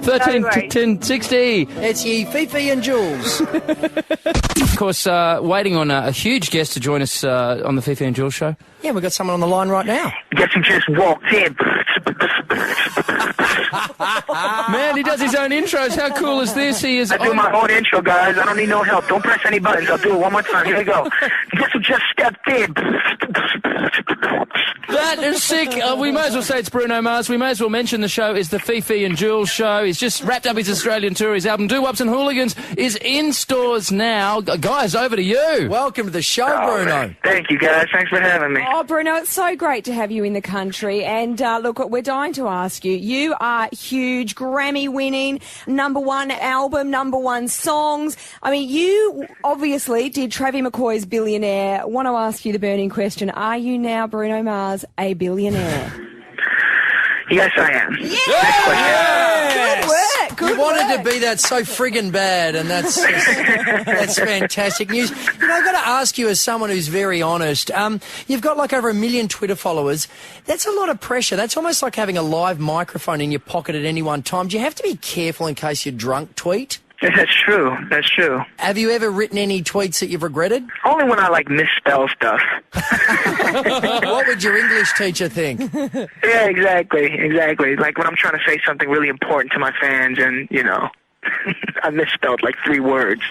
13 to 10 60. It's ye, Fifi and Jules. Of course, waiting on a huge guest to join us on the Fifi and Jules show. Yeah, we've got someone on the line right now. Guess who just walked in? Man, he does his own intros. How cool is this? He is. I do my own intro, guys. I don't need no help. Don't press any buttons. I'll do it one more time. Here we go. Guess who just stepped in? That is sick. We may as well say it's Bruno Mars. We may as well mention the show is the Fifi and Jules show. He's just wrapped up his Australian tour. His album Doo-Wops and Hooligans is in stores now. Guys, over to you. Welcome to the show, Bruno. Man. Thank you, guys. Thanks for having me. Oh, Bruno, it's so great to have you in the country. And look, we're dying to ask you. You are huge, Grammy-winning, #1 album, #1 songs. I mean, you obviously did Travie McCoy's Billionaire. I want to ask you the burning question. Are you now, Bruno Mars, a billionaire? Yes, I am. Good work. Good You wanted work. to be that so friggin' bad, and that's fantastic news. You know, I've got to ask you, as someone who's very honest, you've got like over 1 million Twitter followers. That's a lot of pressure. That's almost like having a live microphone in your pocket at any one time. Do you have to be careful in case you're drunk tweet? That's true. That's true. Have you ever written any tweets that you've regretted? Only when I, misspell stuff. What would your English teacher think? Yeah, exactly. Like when I'm trying to say something really important to my fans and, I misspelled 3 words.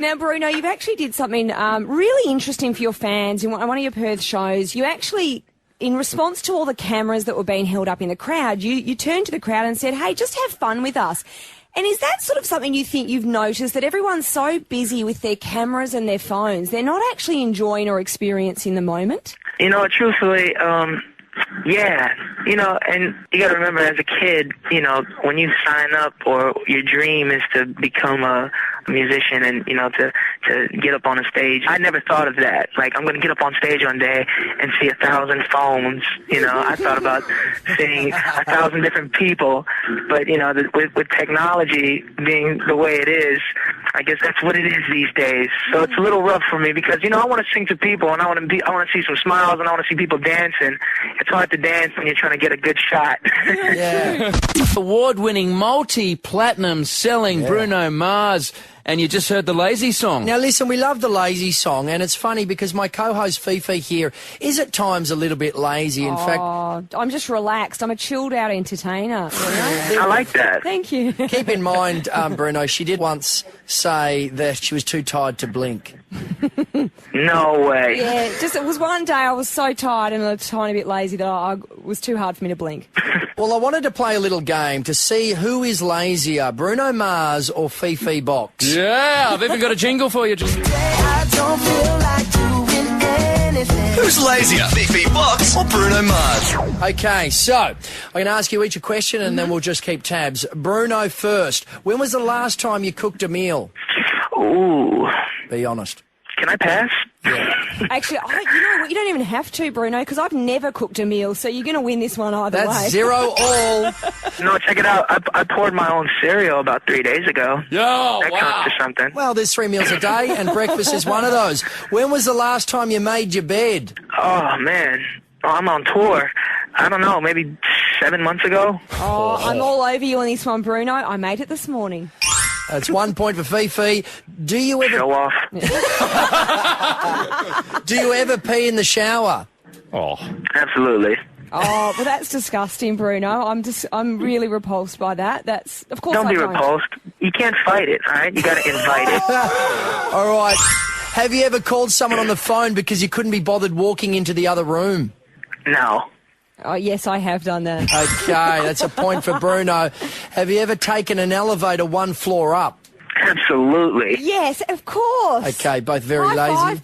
Now, Bruno, you've actually did something really interesting for your fans in one of your Perth shows. You actually, in response to all the cameras that were being held up in the crowd, you turned to the crowd and said, hey, just have fun with us. And is that sort of something you think you've noticed, that everyone's so busy with their cameras and their phones, they're not actually enjoying or experiencing the moment? Truthfully, yeah. And you got to remember, as a kid, when you sign up or your dream is to become a musician and, to get up on a stage, I never thought of that. I'm going to get up on stage one day and see 1,000 phones. I thought about seeing 1,000 different people. But, with technology being the way it is, I guess that's what it is these days. So it's a little rough for me because, I want to sing to people and I want to see some smiles and I want to see people dancing. It's hard to dance when you're trying to get a good shot. Yeah. Award-winning, multi-platinum selling Bruno Mars. And you just heard the Lazy song. Now, listen, we love the Lazy song, and it's funny because my co-host Fifi here is at times a little bit lazy. In fact, I'm just relaxed. I'm a chilled-out entertainer. I like that. Thank you. keep in mind, Bruno, she did once say that she was too tired to blink. No way. Yeah, it was one day I was so tired and a tiny bit lazy that it was too hard for me to blink. Well, I wanted to play a little game to see who is lazier, Bruno Mars or Fifi Box. Yeah, I've even got a jingle for you. Who's lazier, Fifi Box or Bruno Mars? Okay, so I'm going to ask you each a question and then we'll just keep tabs. Bruno first. When was the last time you cooked a meal? Ooh. Be honest. Can I pass? Actually, you know what? You don't even have to, Bruno, because I've never cooked a meal, so you're going to win this one either way. That's 0-all. No, check it out. I poured my own cereal about 3 days ago. That counts for something. Well, there's 3 meals a day and breakfast is one of those. When was the last time you made your bed? Oh, man. I'm on tour. I don't know, maybe 7 months ago. Oh, I'm all over you on this one, Bruno. I made it this morning. That's 1 point for Fifi. Do you ever Show off. Do you ever pee in the shower? Oh. Absolutely. Oh, well, that's disgusting, Bruno. I'm really repulsed by that. Of course Don't I be repulsed. You can't fight it, all right? You got to invite it. All right. Have you ever called someone on the phone because you couldn't be bothered walking into the other room? No. Oh, yes, I have done that. Okay, that's a point for Bruno. Have you ever taken an elevator 1 floor up? Absolutely. Yes, of course. Okay, both very High lazy. five.